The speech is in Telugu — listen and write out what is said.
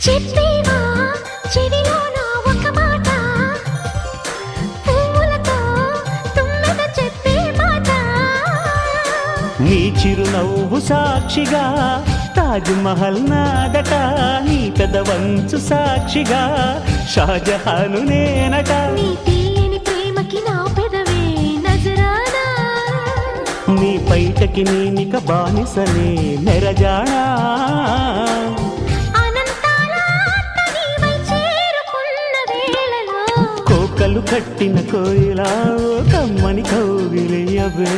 చెప్పేవా చెవిలోన ఒక మాట, పువ్వులతో తుమ్మెద చెప్పే మాట. నీ చిరునవ్వు సాక్షిగా తాజ్ మహల్ నాదట, నీ పెదవంచు సాక్షిగా షాజహాను నేనట. నీ తీయని ప్రేమకి నా పెదవే నజరానా, నీ బయటకి నేనిక బానిసనే మెరజానా. కోకలు కట్టిన కోయిలా కమ్మని కౌగిలియవే.